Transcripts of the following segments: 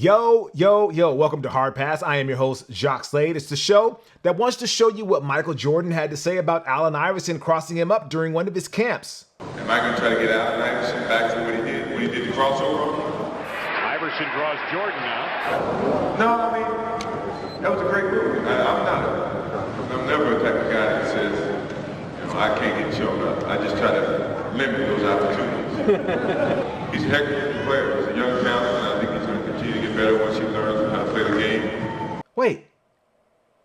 Yo, welcome to Hard Pass. I am your host, Jacques Slade. It's the show that wants to show you what Michael Jordan had to say about Allen Iverson crossing him up during one of his camps. Am I going to try to get Allen Iverson back to what he did when he did the crossover? Iverson draws Jordan now. No, I mean, that was a great move. I'm never a type of guy that says, I can't get shown up. I just try to limit those opportunities. He's a heck of a player. He's a young talent, and I think he's going to continue to get better once he learns how to play the game. Wait,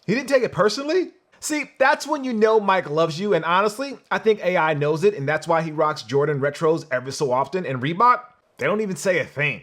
he didn't take it personally? See, that's when you know Mike loves you, and honestly, I think AI knows it, and that's why he rocks Jordan retros every so often, and Reebok, they don't even say a thing.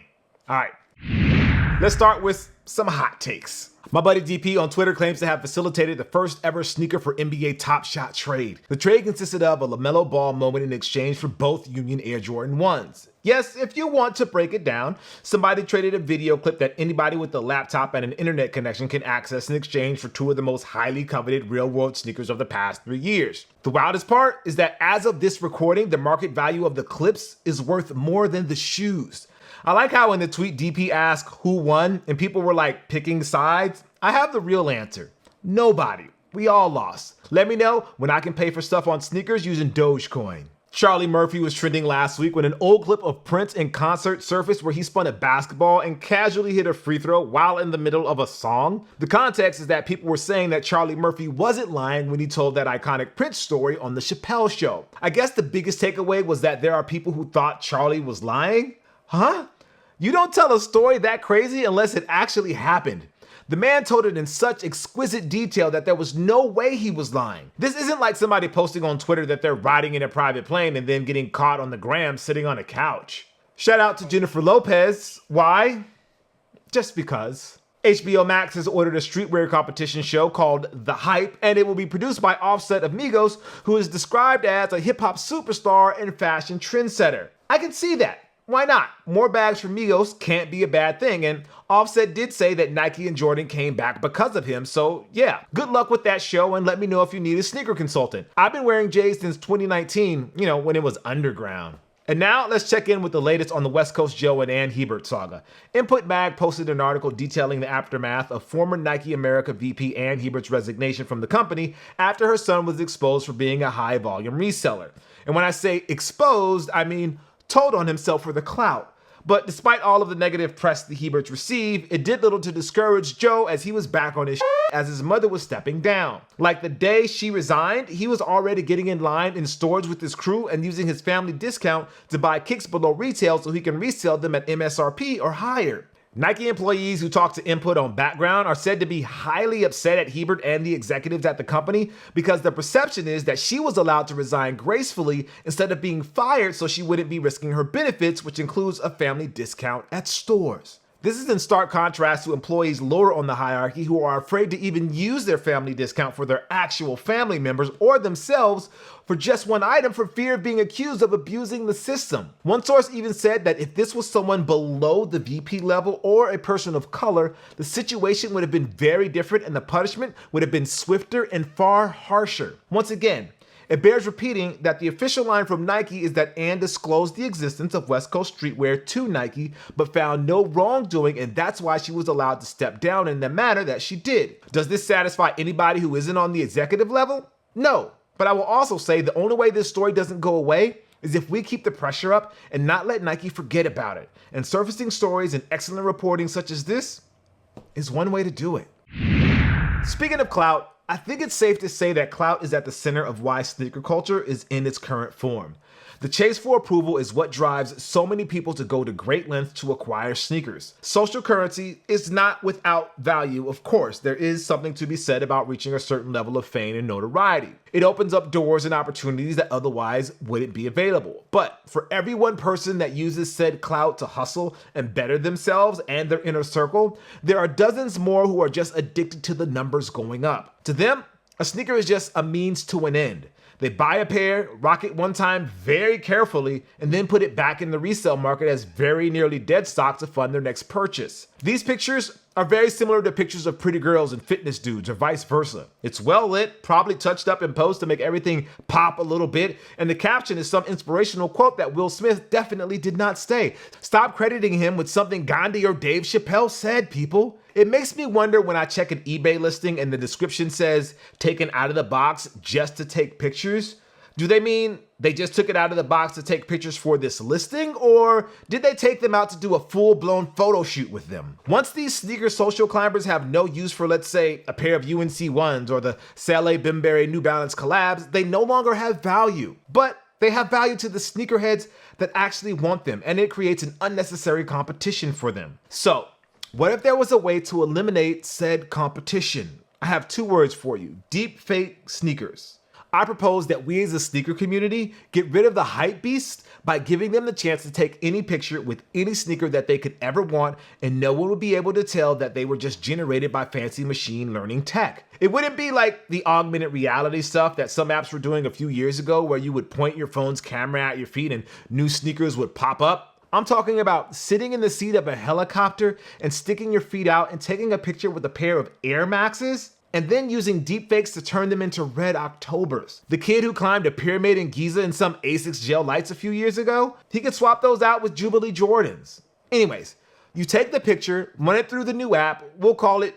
All right, let's start with some hot takes. My buddy DP on Twitter claims to have facilitated the first ever sneaker for NBA Top Shot trade. The trade consisted of a LaMelo Ball moment in exchange for both Union Air Jordan 1s. Yes, if you want to break it down, somebody traded a video clip that anybody with a laptop and an internet connection can access in exchange for two of the most highly coveted real-world sneakers of the past 3 years. The wildest part is that as of this recording, the market value of the clips is worth more than the shoes. I like how in the tweet DP asked who won and people were like picking sides. I have the real answer. Nobody. We all lost. Let me know when I can pay for stuff on sneakers using Dogecoin. Charlie Murphy was trending last week when an old clip of Prince in concert surfaced where he spun a basketball and casually hit a free throw while in the middle of a song. The context is that people were saying that Charlie Murphy wasn't lying when he told that iconic Prince story on The Chappelle Show. I guess the biggest takeaway was that there are people who thought Charlie was lying. Huh? You don't tell a story that crazy unless it actually happened. The man told it in such exquisite detail that there was no way he was lying. This isn't like somebody posting on Twitter that they're riding in a private plane and then getting caught on the gram sitting on a couch. Shout out to Jennifer Lopez. Why? Just because. HBO Max has ordered a streetwear competition show called The Hype, and it will be produced by Offset of Migos, who is described as a hip-hop superstar and fashion trendsetter. I can see that. Why not? More bags for Migos can't be a bad thing, and Offset did say that Nike and Jordan came back because of him, so yeah. Good luck with that show, and let me know if you need a sneaker consultant. I've been wearing J's since 2019, when it was underground. And now let's check in with the latest on the West Coast Joe and Ann Hebert saga. Input Mag posted an article detailing the aftermath of former Nike America VP Ann Hebert's resignation from the company after her son was exposed for being a high-volume reseller. And when I say exposed, I mean told on himself for the clout. But despite all of the negative press the Heberts received, it did little to discourage Joe as he was back on his as his mother was stepping down. Like the day she resigned, he was already getting in line in stores with his crew and using his family discount to buy kicks below retail so he can resell them at MSRP or higher. Nike employees who talked to Input on background are said to be highly upset at Hebert and the executives at the company because the perception is that she was allowed to resign gracefully instead of being fired so she wouldn't be risking her benefits, which includes a family discount at stores. This is in stark contrast to employees lower on the hierarchy who are afraid to even use their family discount for their actual family members or themselves for just one item for fear of being accused of abusing the system. One source even said that if this was someone below the VP level or a person of color, the situation would have been very different and the punishment would have been swifter and far harsher. Once again, it bears repeating that the official line from Nike is that Ann disclosed the existence of West Coast streetwear to Nike, but found no wrongdoing, and that's why she was allowed to step down in the manner that she did. Does this satisfy anybody who isn't on the executive level? No, but I will also say the only way this story doesn't go away is if we keep the pressure up and not let Nike forget about it. And surfacing stories and excellent reporting such as this is one way to do it. Speaking of clout, I think it's safe to say that clout is at the center of why sneaker culture is in its current form. The chase for approval is what drives so many people to go to great lengths to acquire sneakers. Social currency is not without value, of course. There is something to be said about reaching a certain level of fame and notoriety. It opens up doors and opportunities that otherwise wouldn't be available. But for every one person that uses said clout to hustle and better themselves and their inner circle, there are dozens more who are just addicted to the numbers going up. To them, a sneaker is just a means to an end. They buy a pair, rock it one time very carefully, and then put it back in the resale market as very nearly dead stock to fund their next purchase. These pictures are very similar to pictures of pretty girls and fitness dudes or vice versa. It's well lit, probably touched up in post to make everything pop a little bit, and the caption is some inspirational quote that Will Smith definitely did not say. Stop crediting him with something Gandhi or Dave Chappelle said, people. It makes me wonder when I check an eBay listing and the description says taken out of the box just to take pictures. Do they mean they just took it out of the box to take pictures for this listing, or did they take them out to do a full-blown photo shoot with them? Once these sneaker social climbers have no use for, let's say, a pair of UNC 1s or the Saleh Bimberry New Balance collabs, they no longer have value. But they have value to the sneakerheads that actually want them, and it creates an unnecessary competition for them. So, what if there was a way to eliminate said competition? I have 2 words for you: DeepFake sneakers. I propose that we as a sneaker community get rid of the hype beast by giving them the chance to take any picture with any sneaker that they could ever want, and no one would be able to tell that they were just generated by fancy machine learning tech. It wouldn't be like the augmented reality stuff that some apps were doing a few years ago where you would point your phone's camera at your feet and new sneakers would pop up. I'm talking about sitting in the seat of a helicopter and sticking your feet out and taking a picture with a pair of Air Maxes, and then using deepfakes to turn them into Red Octobers. The kid who climbed a pyramid in Giza in some Asics gel lights a few years ago, he could swap those out with Jubilee Jordans. Anyways, you take the picture, run it through the new app, we'll call it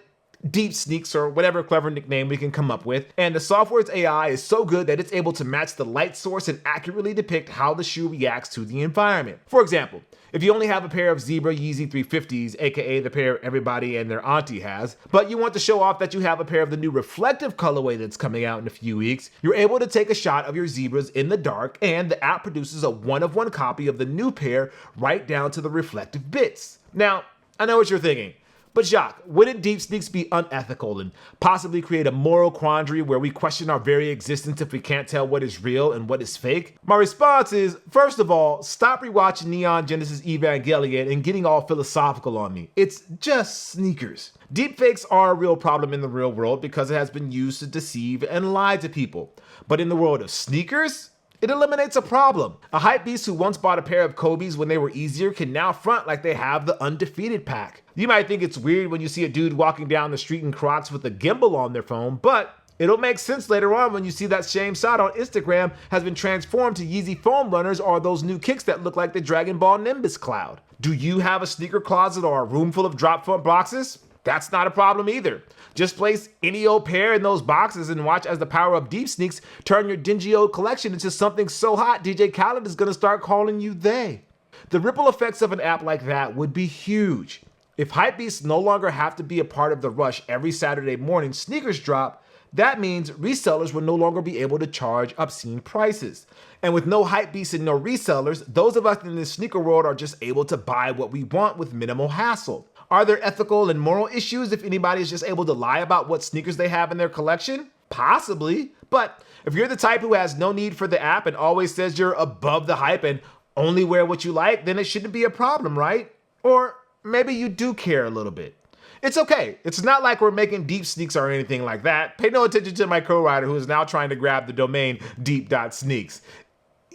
Deep Sneaks or whatever clever nickname we can come up with, and the software's AI is so good that it's able to match the light source and accurately depict how the shoe reacts to the environment. For example, if you only have a pair of zebra Yeezy 350s, aka the pair everybody and their auntie has, but you want to show off that you have a pair of the new reflective colorway that's coming out in a few weeks, you're able to take a shot of your zebras in the dark, and the app produces a one-of-one copy of the new pair right down to the reflective bits. Now, I know what you're thinking, but Jacques, wouldn't Deep Sneaks be unethical and possibly create a moral quandary where we question our very existence if we can't tell what is real and what is fake? My response is, first of all, stop rewatching Neon Genesis Evangelion and getting all philosophical on me. It's just sneakers. Deepfakes are a real problem in the real world because it has been used to deceive and lie to people. But in the world of sneakers, it eliminates a problem. A hypebeast who once bought a pair of Kobe's when they were easier can now front like they have the undefeated pack. You might think it's weird when you see a dude walking down the street in Crocs with a gimbal on their phone, but it'll make sense later on when you see that same shot on Instagram has been transformed to Yeezy foam runners or those new kicks that look like the Dragon Ball Nimbus cloud. Do you have a sneaker closet or a room full of drop front boxes? That's not a problem either. Just place any old pair in those boxes and watch as the power of Deep Sneaks turn your dingy old collection into something so hot DJ Khaled is gonna start calling you they. The ripple effects of an app like that would be huge. If hypebeasts no longer have to be a part of the rush every Saturday morning sneakers drop, that means resellers will no longer be able to charge obscene prices. And with no hypebeasts and no resellers, those of us in the sneaker world are just able to buy what we want with minimal hassle. Are there ethical and moral issues if anybody is just able to lie about what sneakers they have in their collection? Possibly, but if you're the type who has no need for the app and always says you're above the hype and only wear what you like, then it shouldn't be a problem, right? Or maybe you do care a little bit. It's okay. It's not like we're making Deep Sneaks or anything like that. Pay no attention to my co-writer who is now trying to grab the domain deep.sneaks.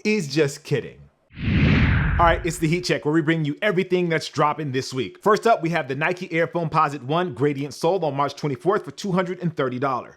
He's just kidding. All right, it's the Heat Check where we bring you everything that's dropping this week. First up, we have the Nike Air Foamposite 1 Gradient sold on March 24th for $230.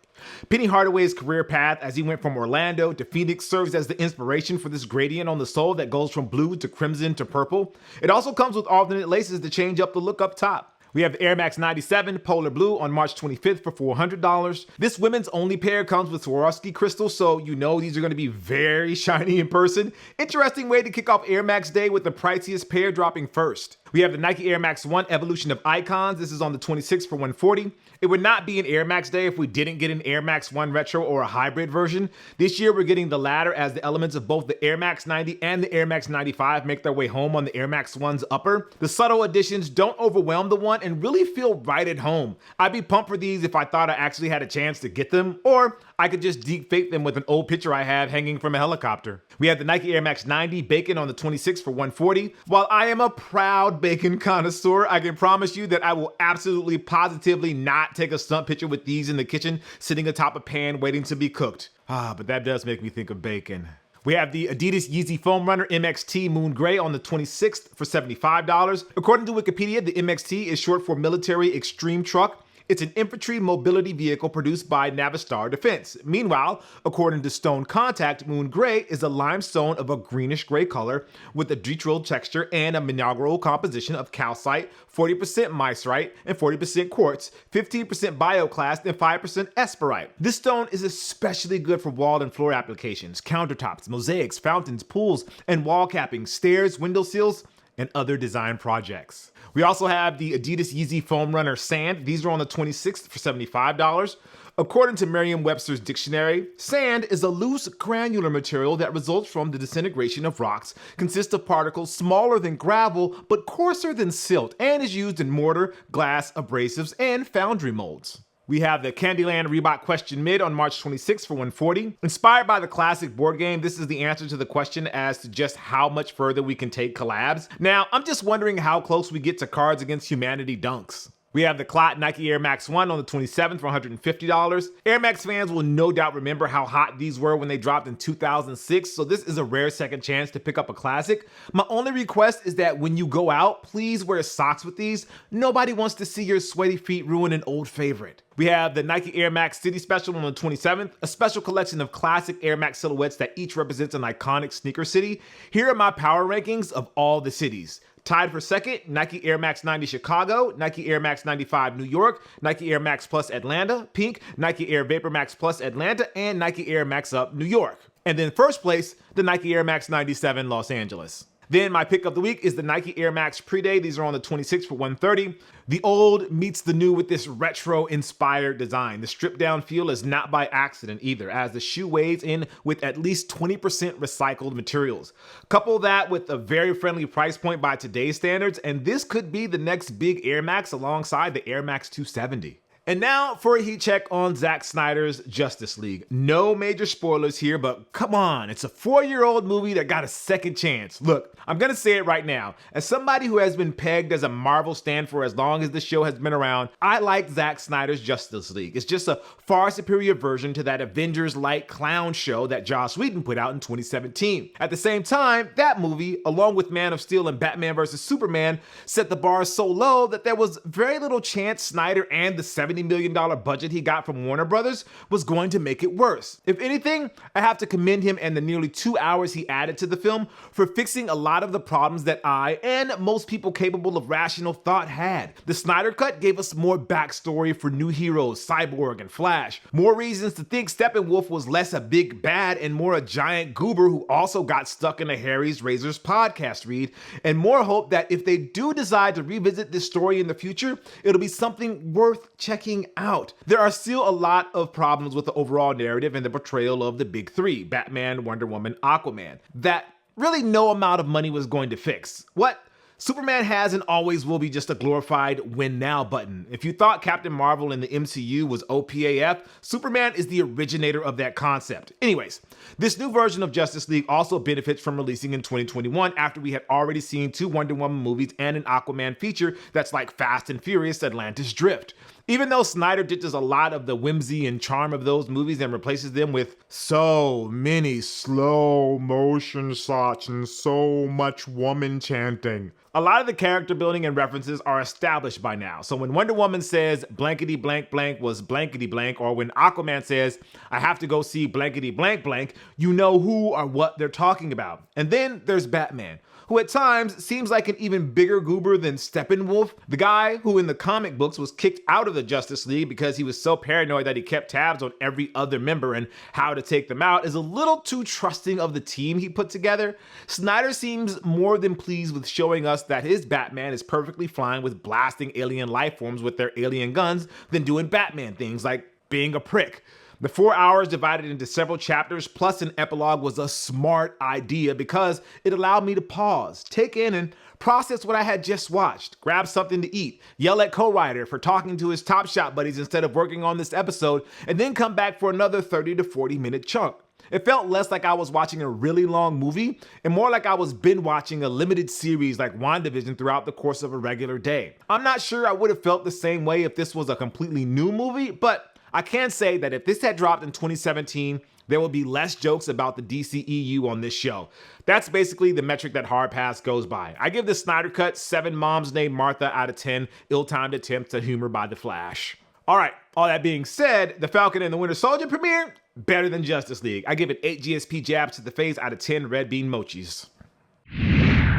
Penny Hardaway's career path as he went from Orlando to Phoenix serves as the inspiration for this gradient on the sole that goes from blue to crimson to purple. It also comes with alternate laces to change up the look up top. We have the Air Max 97 Polar Blue on March 25th for $400. This women's only pair comes with Swarovski crystals, so you know these are going to be very shiny in person. Interesting way to kick off Air Max Day with the priciest pair dropping first. We have the Nike Air Max 1 Evolution of Icons. This is on the 26th for $140. It would not be an Air Max Day if we didn't get an Air Max 1 Retro or a hybrid version. This year we're getting the latter as the elements of both the Air Max 90 and the Air Max 95 make their way home on the Air Max 1's upper. The subtle additions don't overwhelm the one and really feel right at home. I'd be pumped for these if I thought I actually had a chance to get them, or I could just deep fake them with an old picture I have hanging from a helicopter. We have the Nike Air Max 90 Bacon on the 26th for $140. While I am a proud bacon connoisseur, I can promise you that I will absolutely positively not take a stunt picture with these in the kitchen sitting atop a pan waiting to be cooked. But that does make me think of bacon. We have the Adidas Yeezy Foam Runner MXT Moon Gray on the 26th for $75. According to Wikipedia, the MXT is short for Military Extreme Truck. It's an infantry mobility vehicle produced by Navistar Defense. Meanwhile, according to Stone Contact, Moon Gray is a limestone of a greenish gray color with a drill texture and a mineral composition of calcite, 40% miserite, and 40% quartz, 15% bioclast, and 5% esperite. This stone is especially good for wall and floor applications, countertops, mosaics, fountains, pools, and wall capping, stairs, window sills, and other design projects. We also have the Adidas Yeezy Foam Runner Sand. These are on the 26th for $75. According to Merriam-Webster's dictionary, sand is a loose granular material that results from the disintegration of rocks, consists of particles smaller than gravel but coarser than silt, and is used in mortar, glass, abrasives, and foundry molds. We have the Candyland Reebok Question Mid on March 26th for $140. Inspired by the classic board game, this is the answer to the question as to just how much further we can take collabs. Now, I'm just wondering how close we get to Cards Against Humanity dunks. We have the Clot Nike Air Max 1 on the 27th for $150. Air Max fans will no doubt remember how hot these were when they dropped in 2006, so this is a rare second chance to pick up a classic. My only request is that when you go out, please wear socks with these. Nobody wants to see your sweaty feet ruin an old favorite. We have the Nike Air Max City Special on the 27th, a special collection of classic Air Max silhouettes that each represents an iconic sneaker city. Here are my power rankings of all the cities. Tied for second, Nike Air Max 90 Chicago, Nike Air Max 95 New York, Nike Air Max Plus Atlanta, Pink, Nike Air Vapor Max Plus Atlanta, and Nike Air Max Up New York. And then first place, the Nike Air Max 97 Los Angeles. Then my pick of the week is the Nike Air Max Pre-Day. These are on the 26th for $130. The old meets the new with this retro-inspired design. The stripped-down feel is not by accident either, as the shoe weighs in with at least 20% recycled materials. Couple that with a very friendly price point by today's standards, and this could be the next big Air Max alongside the Air Max 270. And now for a heat check on Zack Snyder's Justice League. No major spoilers here, but come on, it's a 4-year-old movie that got a second chance. Look, I'm gonna say it right now. As somebody who has been pegged as a Marvel stan for as long as the show has been around, I like Zack Snyder's Justice League. It's just a far superior version to that Avengers-like clown show that Joss Whedon put out in 2017. At the same time, that movie, along with Man of Steel and Batman vs. Superman, set the bar so low that there was very little chance Snyder and the $70 million budget he got from Warner Brothers was going to make it worse. If anything, I have to commend him and the nearly 2 hours he added to the film for fixing a lot of the problems that I and most people capable of rational thought had. The Snyder Cut gave us more backstory for new heroes, Cyborg and Flash, more reasons to think Steppenwolf was less a big bad and more a giant goober who also got stuck in a Harry's Razors podcast read, and more hope that if they do decide to revisit this story in the future, it'll be something worth checking out. There are still a lot of problems with the overall narrative and the portrayal of the big three, Batman, Wonder Woman, Aquaman, that really no amount of money was going to fix. What? Superman has and always will be just a glorified win now button. If you thought Captain Marvel in the MCU was OPAF, Superman is the originator of that concept. Anyways, this new version of Justice League also benefits from releasing in 2021 after we had already seen 2 Wonder Woman movies and an Aquaman feature that's like Fast and Furious Atlantis Drift. Even though Snyder ditches a lot of the whimsy and charm of those movies and replaces them with so many slow motion shots and so much woman chanting, a lot of the character building and references are established by now. So when Wonder Woman says blankety blank blank was blankety blank, or when Aquaman says I have to go see blankety blank blank, you know who or what they're talking about. And then there's Batman, who at times seems like an even bigger goober than Steppenwolf. The guy who in the comic books was kicked out of the Justice League because he was so paranoid that he kept tabs on every other member and how to take them out is a little too trusting of the team he put together. Snyder seems more than pleased with showing us that his Batman is perfectly fine with blasting alien life forms with their alien guns than doing Batman things like being a prick. The 4 hours divided into several chapters plus an epilogue was a smart idea because it allowed me to pause, take in, and process what I had just watched, grab something to eat, yell at co-writer for talking to his Top Shot buddies instead of working on this episode, and then come back for another 30 to 40 minute chunk. It felt less like I was watching a really long movie and more like I was binge watching a limited series like WandaVision throughout the course of a regular day. I'm not sure I would have felt the same way if this was a completely new movie, but I can say that if this had dropped in 2017, there will be less jokes about the DCEU on this show. That's basically the metric that Hard Pass goes by. I give the Snyder Cut 7 moms named Martha out of 10 ill-timed attempts at humor by The Flash. All right, all that being said, The Falcon and the Winter Soldier premiere, better than Justice League. I give it 8 GSP jabs to the face out of 10 red bean mochis.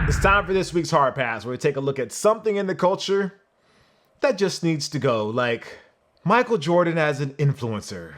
It's time for this week's Hard Pass, where we take a look at something in the culture that just needs to go, like Michael Jordan as an influencer.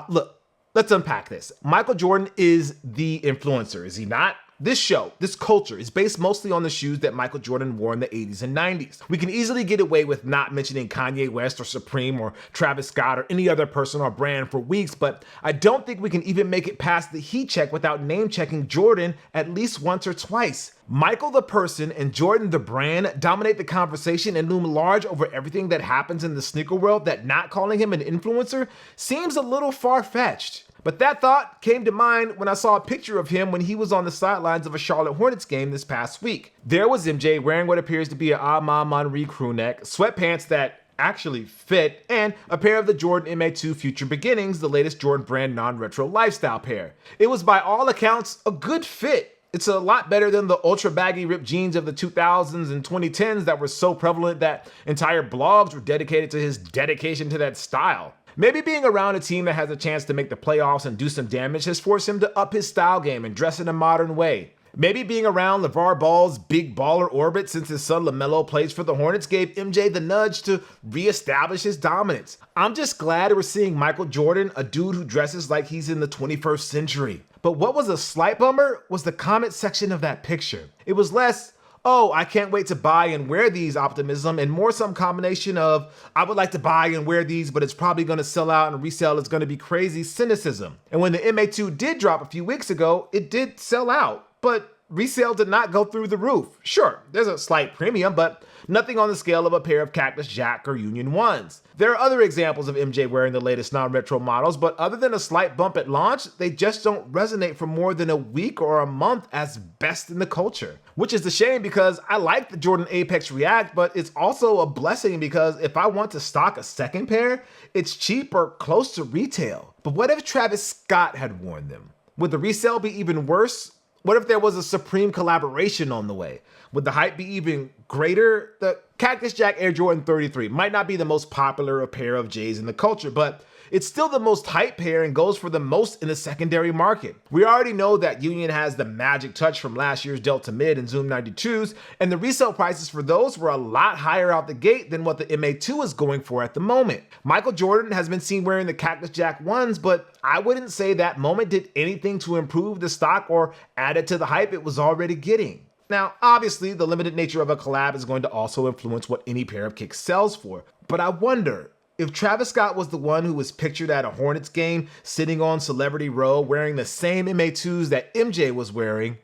Look, let's unpack this. Michael Jordan is the influencer, is he not? This show, this culture, is based mostly on the shoes that Michael Jordan wore in the 80s and 90s. We can easily get away with not mentioning Kanye West or Supreme or Travis Scott or any other person or brand for weeks, but I don't think we can even make it past the heat check without name-checking Jordan at least once or twice. Michael the person and Jordan the brand dominate the conversation and loom large over everything that happens in the sneaker world that not calling him an influencer seems a little far-fetched. But that thought came to mind when I saw a picture of him when he was on the sidelines of a Charlotte Hornets game this past week. There was MJ wearing what appears to be an Armour Monry crew neck, sweatpants that actually fit, and a pair of the Jordan MA2 Future Beginnings, the latest Jordan brand non-retro lifestyle pair. It was by all accounts a good fit. It's a lot better than the ultra baggy ripped jeans of the 2000s and 2010s that were so prevalent that entire blogs were dedicated to his dedication to that style. Maybe being around a team that has a chance to make the playoffs and do some damage has forced him to up his style game and dress in a modern way. Maybe being around LeVar Ball's big baller orbit since his son LaMelo plays for the Hornets gave MJ the nudge to reestablish his dominance. I'm just glad we're seeing Michael Jordan, a dude who dresses like he's in the 21st century. But what was a slight bummer was the comment section of that picture. It was less, "Oh, I can't wait to buy and wear these" optimism, and more some combination of, "I would like to buy and wear these, but it's probably going to sell out and resale is going to be crazy" cynicism. And when the MA2 did drop a few weeks ago, it did sell out, but resale did not go through the roof. Sure, there's a slight premium, but nothing on the scale of a pair of Cactus Jack or Union 1s. There are other examples of MJ wearing the latest non-retro models, but other than a slight bump at launch, they just don't resonate for more than a week or a month as best in the culture. Which is a shame because I like the Jordan Apex React, but it's also a blessing because if I want to stock a second pair, it's cheap or close to retail. But what if Travis Scott had worn them? Would the resale be even worse? What if there was a Supreme collaboration on the way? Would the hype be even greater? The Cactus Jack Air Jordan 33 might not be the most popular pair of J's in the culture, but it's still the most hype pair and goes for the most in the secondary market. We already know that Union has the magic touch from last year's Delta Mid and Zoom 92s, and the resale prices for those were a lot higher out the gate than what the MA2 is going for at the moment. Michael Jordan has been seen wearing the Cactus Jack 1s, but I wouldn't say that moment did anything to improve the stock or add it to the hype it was already getting. Now, obviously, the limited nature of a collab is going to also influence what any pair of kicks sells for, but I wonder, if Travis Scott was the one who was pictured at a Hornets game, sitting on Celebrity Row, wearing the same MA2s that MJ was wearing,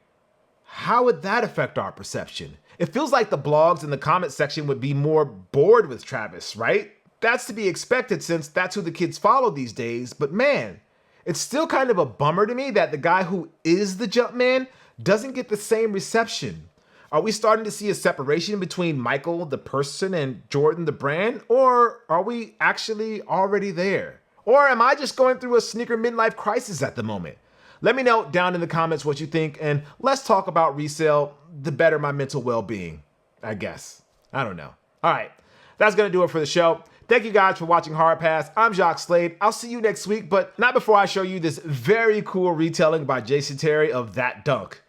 how would that affect our perception? It feels like the blogs and the comment section would be more bored with Travis, right? That's to be expected since that's who the kids follow these days, but man, it's still kind of a bummer to me that the guy who is the Jumpman doesn't get the same reception. Are we starting to see a separation between Michael the person and Jordan the brand? Or are we actually already there? Or am I just going through a sneaker midlife crisis at the moment? Let me know down in the comments what you think, and let's talk about resale to better my mental well-being, I guess. I don't know. All right, that's gonna do it for the show. Thank you guys for watching Hard Pass. I'm Jacques Slade. I'll see you next week, but not before I show you this very cool retelling by Jason Terry of that dunk.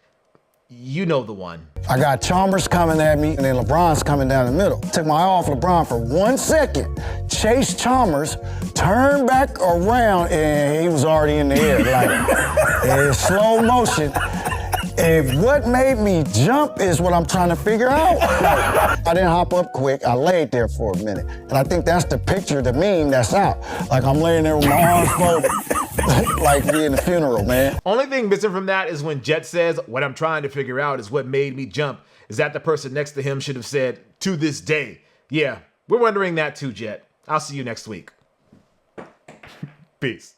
You know the one. I got Chalmers coming at me, and then LeBron's coming down the middle. Took my eye off LeBron for 1 second, chased Chalmers, turned back around, and he was already in the air, like in slow motion. If what made me jump is what I'm trying to figure out. Like, I didn't hop up quick. I laid there for a minute. And I think that's the picture, the meme that's out. Like I'm laying there with my arms folded, like we in the funeral, man. Only thing missing from that is when Jet says, "What I'm trying to figure out is what made me jump." Is that the person next to him should have said, "To this day." Yeah, we're wondering that too, Jet. I'll see you next week. Peace.